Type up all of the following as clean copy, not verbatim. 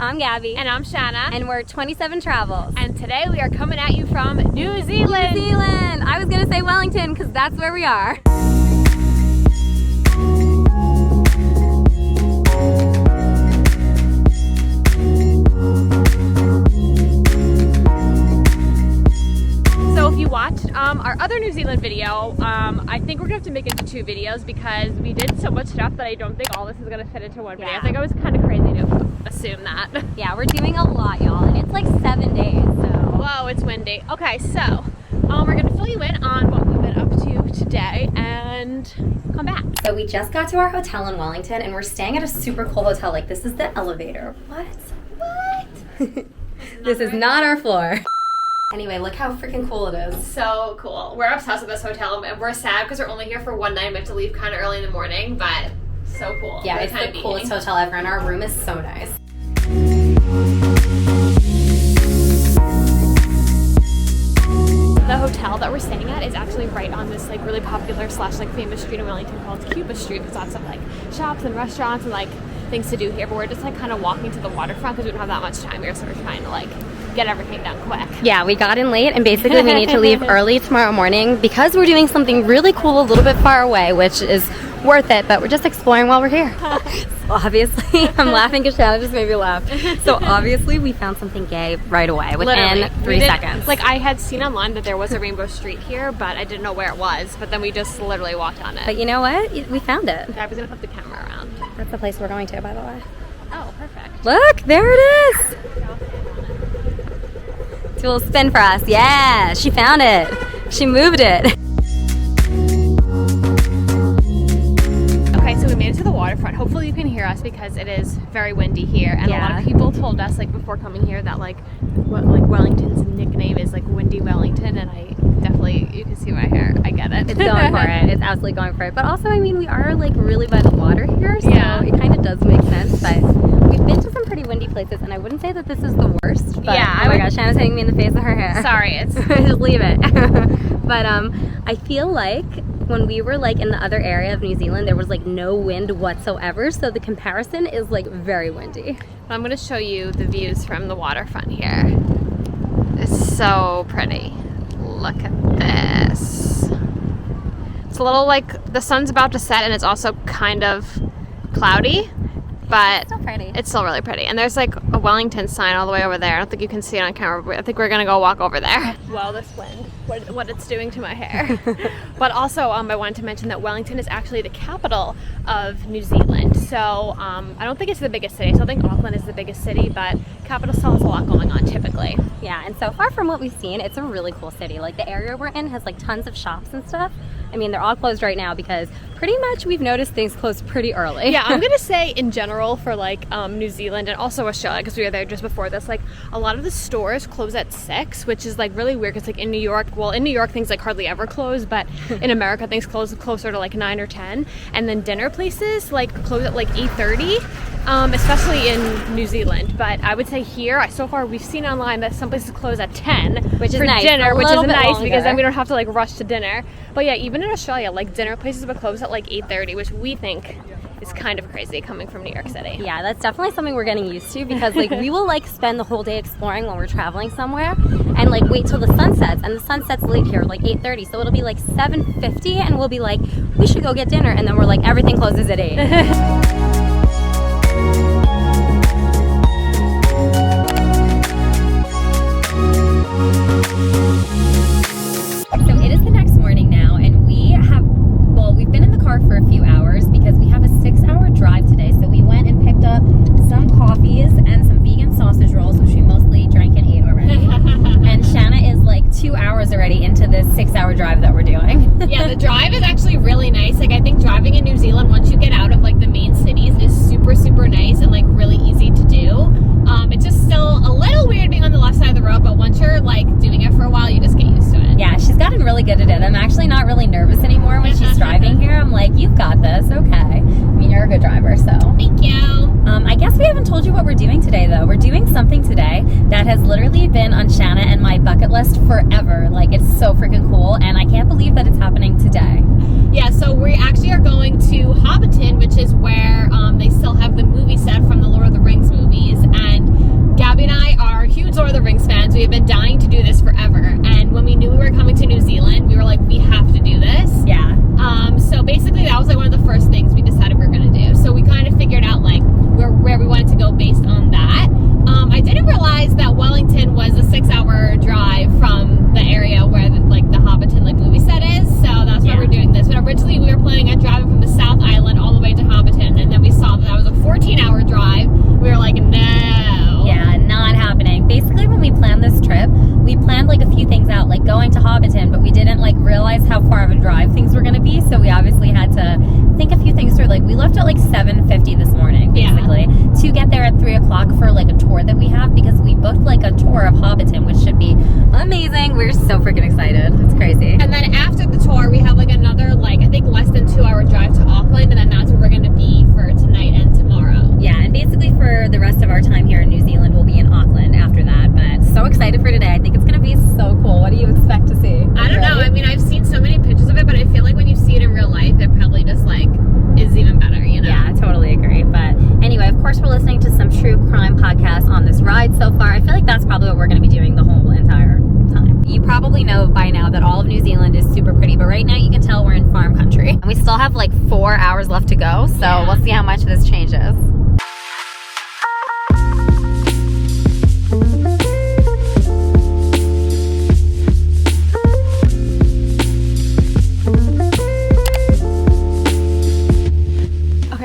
I'm Gabby. And I'm Shanna. And we're 27 Travels. And today we are coming at you from New Zealand. New Zealand! I was gonna say Wellington because that's where we are. So if you watched our other New Zealand video, I think we're gonna have to make it into 2 videos because we did so much stuff that I don't think all this is gonna fit into one video. I think I was kind of crazy to assume that. Yeah, we're doing a lot, y'all, and it's like 7 days, so. Whoa, it's windy. Okay, so we're gonna fill you in on what we've been up to today and come back. So we just got to our hotel in Wellington and we're staying at a super cool hotel. Like, this is the elevator. What? This is not our floor. Anyway, look how freaking cool it is. So cool. We're obsessed with this hotel and we're sad because we're only here for one night and we have to leave kind of early in the morning, but so cool. Yeah, it's the coolest hotel ever and our room is so nice. The hotel that we're staying at is actually right on this like really popular / like famous street in Wellington called Cuba Street. There's lots of like shops and restaurants and like things to do here, but we're just like kind of walking to the waterfront because we don't have that much time here, so we're trying to like get everything done quick. Yeah, we got in late and basically we need to leave early tomorrow morning because we're doing something really cool a little bit far away, which is worth it, but we're just exploring while we're here. So obviously, I'm laughing because Shanna just made me laugh. So obviously we found something gay right away within 3 seconds. Like, I had seen online that there was a rainbow street here, but I didn't know where it was, but then we just literally walked on it. But you know what? We found it. I was gonna flip the camera around. That's the place we're going to, by the way. Oh, perfect. Look, there it is. Do a little spin for us. Yeah, she found it. She moved it. Okay, so we made it to the waterfront. Hopefully you can hear us because it is very windy here, and a lot of people told us like before coming here that like Wellington's nickname is like Windy Wellington, and I definitely, you can see my hair, I get it. It's going for it. It's absolutely going for it. But also, I mean, we are like really by the water here, so it kind of does make sense. But we've been to some pretty windy places, and I wouldn't say that this is the worst. But, yeah. Oh my gosh, Shanna's hitting me in the face with her hair. Sorry, it's just leave it. But I feel like when we were like in the other area of New Zealand, there was like no wind whatsoever, so the comparison is like very windy. I'm going to show you the views from the waterfront here. It's so pretty. Look at this. It's a little like the sun's about to set and it's also kind of cloudy, but it's still pretty. It's still really pretty. And there's like a Wellington sign all the way over there. I don't think you can see it on camera, but I think we're gonna go walk over there. Well, this wind, what it's doing to my hair. But also, I wanted to mention that Wellington is actually the capital of New Zealand. So I don't think it's the biggest city. I still think Auckland is the biggest city, but capital still has a lot going on typically. Yeah, and so far from what we've seen, it's a really cool city. Like the area we're in has like tons of shops and stuff. I mean, they're all closed right now because pretty much we've noticed things close pretty early. Yeah, I'm gonna say in general for like New Zealand and also Australia, because we were there just before this, like a lot of the stores close at 6, which is like really weird because like in New York things like hardly ever close, but in America things close closer to like 9 or 10, and then dinner places like close at like 8:30, especially in New Zealand. But I would say here, so far we've seen online that some places close at 10, which is for nice, dinner, which is nice longer. because then we don't have to like rush to dinner. But yeah, even in Australia, like dinner places would close at like 8:30, which we think is kind of crazy coming from New York City. Yeah, that's definitely something we're getting used to because like we will like spend the whole day exploring when we're traveling somewhere and like wait till the sun sets, and the sun sets late here, like 8:30, so it'll be like 7:50 and we'll be like, we should go get dinner, and then we're like, everything closes at 8. We've been in the car for a few hours because we have a 6-hour drive today. So we went and picked up some coffees and some vegan sausage rolls, which we mostly drank and ate already. And Shanna is like 2 hours already into this 6-hour drive that we're doing. Yeah, the drive is actually really nice. Like I think driving in New Zealand, once you get out of like the main cities, is super, super nice and like really easy to do. It's just still a little weird being on the left side of the road, but once you're like doing it for a while, you just get used to it. Yeah, she's gotten really good at it. I'm actually not really nervous anymore when she's driving here. I'm like, you've got this, okay. I mean, you're a good driver, so. Thank you. I guess we haven't told you what we're doing today, though. We're doing something today that has literally been on Shanna and my bucket list forever. Like, it's so freaking cool, and I can't believe that it's happening today. Yeah, so we actually are going to Hobbiton, which is where they still have the movie set from the Lord of the Rings movies, and that was like one of the first things we decided we were gonna do. So we kind of figured out like where we wanted to go based on that. I didn't realize that Wellington was a 6-hour drive from the area where the Hobbiton movie set is. So that's why we're doing this. But originally we were planning on driving from the South Island all the way to Hobbiton, and then we saw that was a 14-hour drive. We were like, no. Yeah, not happening. Basically, when we planned this trip, we planned like a few things out, like going to Hobbiton, but we didn't like realize how far of a drive things were going to be. So we obviously had to think a few things through. Like we left at like 7:50 this morning, basically, to get there at 3 o'clock for like a tour that we have, because we booked like a tour of Hobbiton, which should be amazing. We're so freaking excited. It's crazy. And then after the tour, we have like another like I think less than 2-hour drive to Auckland, and then that's where we're going to be for tonight and tomorrow. Yeah, and basically for the rest of our time here in New Zealand, we'll be in Auckland after that. But so excited for today. I think it's going to be so cool. What do you expect to see? I don't know. I mean, I've seen so many pictures of it, but I feel like when you see it in real life, it probably just like is even better, you know? Yeah, I totally agree. But anyway, of course, we're listening to some true crime podcasts on this ride so far. I feel like that's probably what we're going to be doing the whole entire time. You probably know by now that all of New Zealand is super pretty, but right now you can tell we're in farm country. And we still have like 4 hours left to go, so we'll see how much this changes.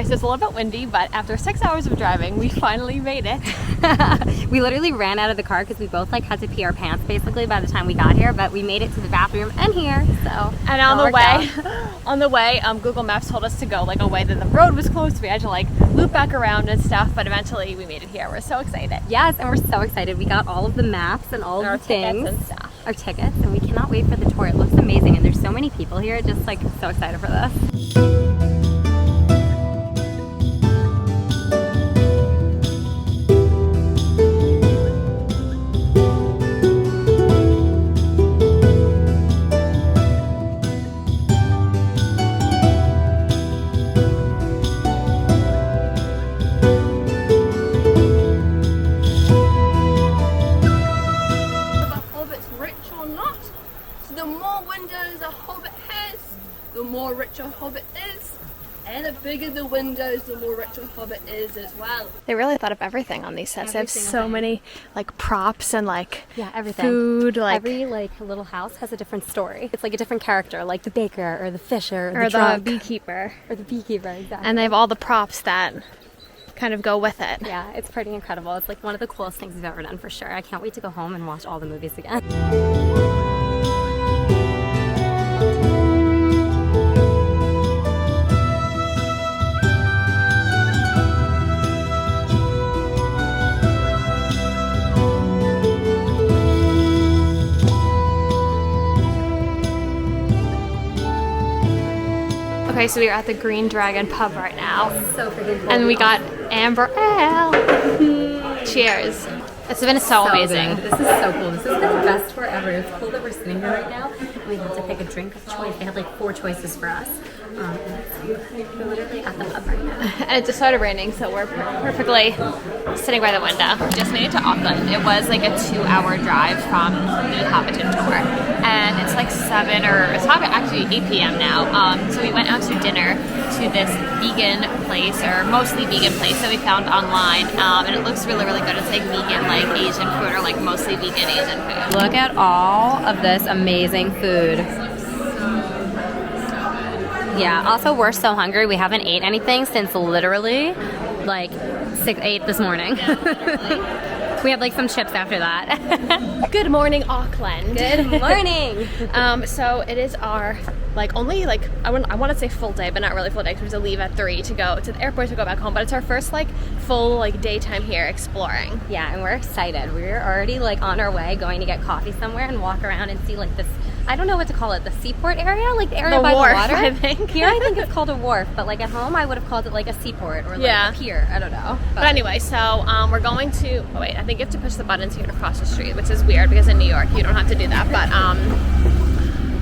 So it's a little bit windy, but after 6 hours of driving, we finally made it. We literally ran out of the car because we both like had to pee our pants basically by the time we got here, but we made it to the bathroom and here. So and on the way, Google Maps told us to go like a way that the road was closed. We had to like loop back around and stuff, but eventually we made it here. We're so excited. Yes, and we're so excited. We got all of the maps and all of the things, and stuff. Our tickets, and we cannot wait for the tour. It looks amazing, and there's so many people here. Just like so excited for this. The more richer Hobbit is, and the bigger the windows, the more richer Hobbit is as well. They really thought of everything on these sets. They have so many like props and like everything. Food. Like every like little house has a different story. It's like a different character, like the baker or the fisher or the beekeeper. Or the beekeeper, exactly. And they have all the props that kind of go with it. Yeah, it's pretty incredible. It's like one of the coolest things we've ever done for sure. I can't wait to go home and watch all the movies again. Okay, so we are at the Green Dragon pub right now. So freaking cool. And we got Amber Ale. Cheers. It's been so amazing. Good. This is so cool. This has been the best tour ever. It's cool that we're sitting here right now and we have to pick a drink of choice. They had like 4 choices for us. We're literally at the pub right now. And it just started raining, so we're perfectly sitting by the window. Just made it to Auckland. It was like a 2-hour drive from the Hobbiton tour. And it's like 7 or it's probably actually 8 p.m. now. So we went out to dinner to this vegan place, or mostly vegan place that we found online. And it looks really, really good. It's like vegan, like Asian food, or like mostly vegan Asian food. Look at all of this amazing food. Yeah, also we're so hungry. We haven't ate anything since literally like 8 this morning. We have like some chips after that. Good morning, Auckland. Good morning. So it is our only I want to say full day, but not really full day because we have to leave at 3 to go to the airport to go back home. But it's our first full daytime here exploring. Yeah, and we're excited. We're already on our way, going to get coffee somewhere and walk around and see this. I don't know what to call it. The seaport area, the area by wharf, the water. I think. Here, I think it's called a wharf, but at home, I would have called it a seaport or a pier. I don't know. But anyway, so we're going to. Oh wait, I think you have to push the buttons here to cross the street, which is weird because in New York you don't have to do that. But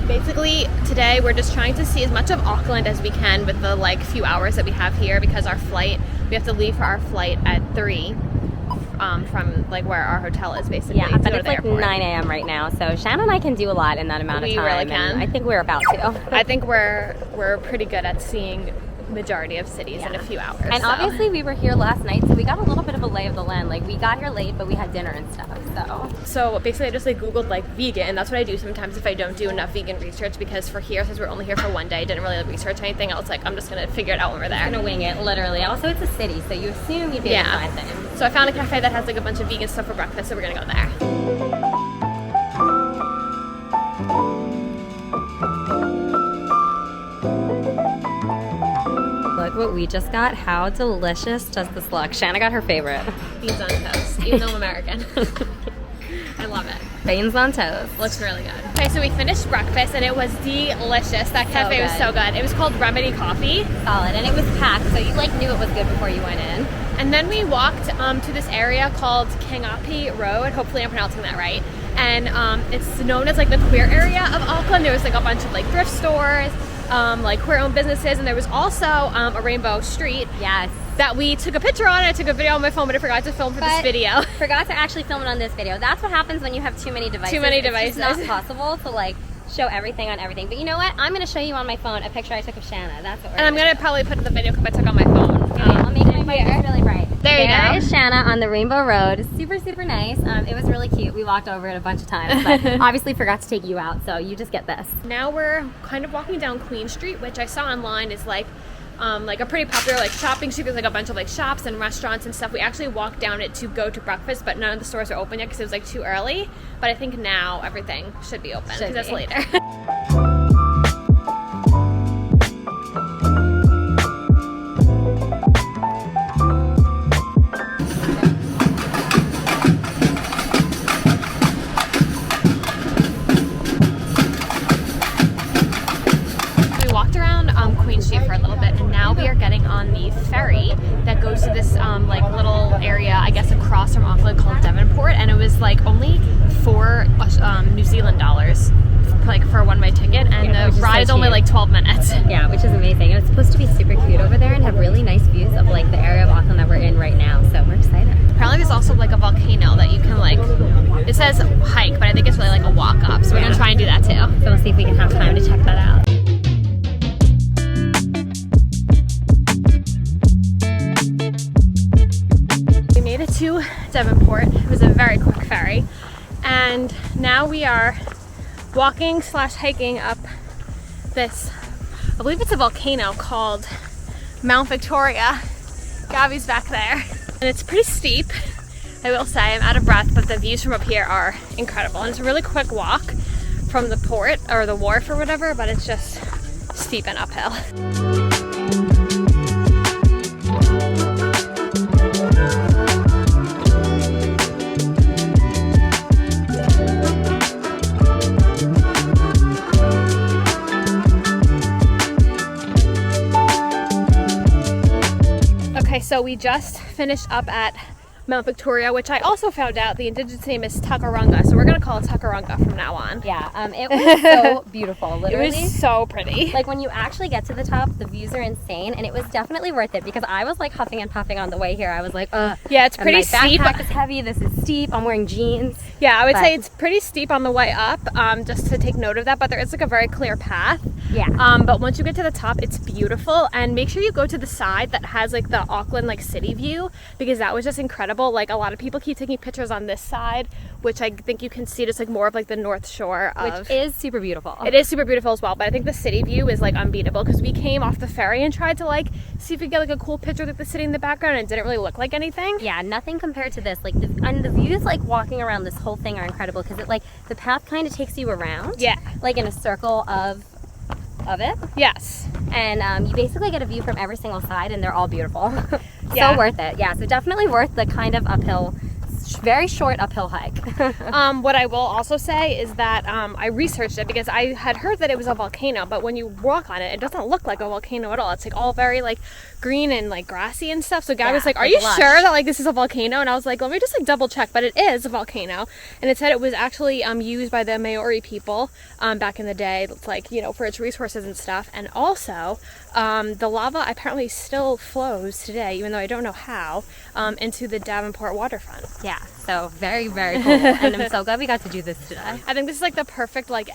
basically today we're just trying to see as much of Auckland as we can with the few hours that we have here, because our flight, we have to leave for our flight at 3. from like where our hotel is basically. Yeah, to but go to it's the like airport. 9 a.m. right now, so Shanna and I can do a lot in that amount of We time. really and can. I think we're about to. I think we're pretty good at seeing majority of cities in a few hours. And so. obviously we were here last night, so we got a little bit of a lay of the land. Like we got here late, but we had dinner and stuff. So basically I just like Googled like vegan, and that's what I do sometimes if I don't do enough vegan research, because for here, since we're only here for one day, I didn't really research anything. I was like, I'm just gonna figure it out when we're there. I'm gonna wing it, literally. Also, it's a city, so you assume you'd be able to find things. So I found a cafe that has like a bunch of vegan stuff for breakfast, so we're gonna go there. Look what we just got. How delicious does this look? Shanna got her favorite. Beans on toast, even though I'm American. I love it. Beans on toast. Looks really good. Okay, so we finished breakfast and it was delicious. That cafe was so good. It was called Remedy Coffee. Solid, and it was packed, so you like knew it was good before you went in. And then we walked to this area called Kingapi Road. Hopefully I'm pronouncing that right. And it's known as like the queer area of Auckland. There was like a bunch of like thrift stores, like queer-owned businesses, and there was also a rainbow street. Yes. That we took a picture on. I took a video on my phone, but I forgot to film for this video. Forgot to actually film it on this video. That's what happens when you have too many devices. Too many devices. It's just not possible to like show everything on everything. But you know what? I'm going to show you on my phone a picture I took of Shanna. That's what we're And I'm going to probably put the video clip I took on my phone. I'll make my mic really bright. There you go. Is Shanna on the Rainbow Road. Super, super nice. It was really cute. We walked over it a bunch of times, but obviously forgot to take you out, so you just get this. Now we're kind of walking down Queen Street, which I saw online is like a pretty popular like shopping street. There's like a bunch of like shops and restaurants and stuff. We actually walked down it to go to breakfast, but none of the stores are open yet because it was like too early. But I think now everything should be open because that's later. Queen Street for a little bit, and now we are getting on the ferry that goes to this like little area, I guess, across from Auckland called Devonport, and it was like only $4 New Zealand dollars like for a one-way ticket, and the ride is only like 12 minutes. Yeah, which is amazing. And it's supposed to be super cute over there and have really nice views of like the area of Auckland that we're in right now, so we're excited. Apparently there's also like a volcano that you can like, it says hike, but I think it's really like a walk up, so we're gonna try and do that too. So we'll see if we can have time to check that out. To Devonport. It was a very quick ferry, and now we are walking / hiking up this, I believe it's a volcano called Mount Victoria. Gabby's back there, and it's pretty steep. I will say I'm out of breath, but the views from up here are incredible, and it's a really quick walk from the port or the wharf or whatever, but it's just steep and uphill. So we just finished up at Mount Victoria, which I also found out the indigenous name is Takaranga, so we're gonna call it Takaranga from now on. Yeah, it was so beautiful, literally. It was so pretty. Like when you actually get to the top, the views are insane, and it was definitely worth it because I was like huffing and puffing on the way here. I was like, ugh. Yeah, it's pretty steep. My backpack is heavy, this is steep, I'm wearing jeans. Yeah, I would say it's pretty steep on the way up, just to take note of that, but there is like a very clear path. Yeah. But once you get to the top, it's beautiful, and make sure you go to the side that has like the Auckland like city view, because that was just incredible. Like a lot of people keep taking pictures on this side, which I think you can see just like more of like the North Shore of, which is super beautiful. It is super beautiful as well, but I think the city view is like unbeatable because we came off the ferry and tried to like see if we could get like a cool picture of like the city in the background, and it didn't really look like anything. Yeah, nothing compared to this. Like and the views like walking around this whole thing are incredible because it like the path kind of takes you around. Yeah. Like in a circle of it. Yes. And you basically get a view from every single side, and they're all beautiful. Yeah. So worth it. Yeah, so definitely worth the kind of uphill very short uphill hike. What I will also say is that I researched it because I had heard that it was a volcano, but when you walk on it, it doesn't look like a volcano at all. It's like all very like green and like grassy and stuff. So Gab was like, "Are you lush. sure that like this is a volcano?" And I was like, "Let me just like double check." But it is a volcano, and it said it was actually used by the Maori people back in the day, like, you know, for its resources and stuff. And also, the lava apparently still flows today, even though I don't know how, into the Devonport waterfront. Yeah, so very, very cool. And I'm so glad we got to do this today. I think this is like the perfect like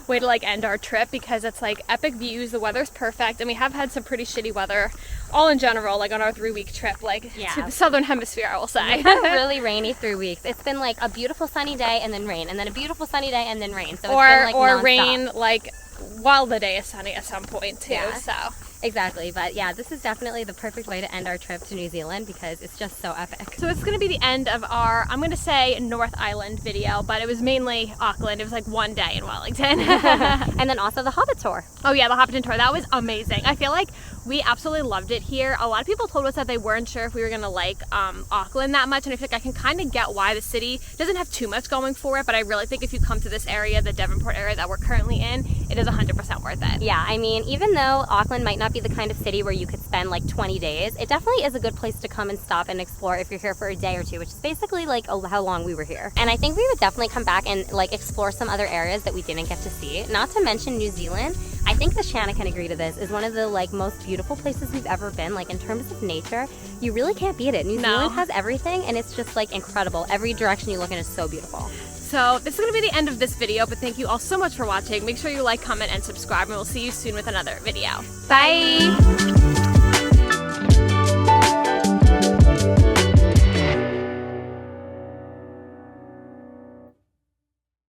way to like end our trip, because it's like epic views, the weather's perfect, and we have had some pretty shitty weather all in general, like on our 3-week trip, like to the southern hemisphere, I will say. We've had really rainy 3 weeks. It's been like a beautiful sunny day and then rain, and then a beautiful sunny day and then rain. So it's been like or nonstop. rain like while the day is sunny at some point too. Yeah. So Exactly, but yeah, this is definitely the perfect way to end our trip to New Zealand because it's just so epic. So it's going to be the end of our, I'm going to say North Island video, but it was mainly Auckland. It was like one day in Wellington. And then also the Hobbit tour. Oh yeah, the Hobbiton tour. That was amazing. I feel like we absolutely loved it here. A lot of people told us that they weren't sure if we were going to like Auckland that much, and I feel like I can kind of get why. The city doesn't have too much going for it, but I really think if you come to this area, the Devonport area that we're currently in, it is 100% worth it. Yeah, I mean, even though Auckland might not be the kind of city where you could spend like 20 days, it definitely is a good place to come and stop and explore if you're here for a day or two, which is basically like how long we were here. And I think we would definitely come back and like explore some other areas that we didn't get to see. Not to mention New Zealand. I think that Shanna can agree to this, is one of the like most beautiful places we've ever been. Like in terms of nature, you really can't beat it. New Zealand has everything, and it's just like incredible. Every direction you look in is so beautiful. So this is going to be the end of this video, but thank you all so much for watching. Make sure you like, comment, and subscribe, and we'll see you soon with another video. Bye!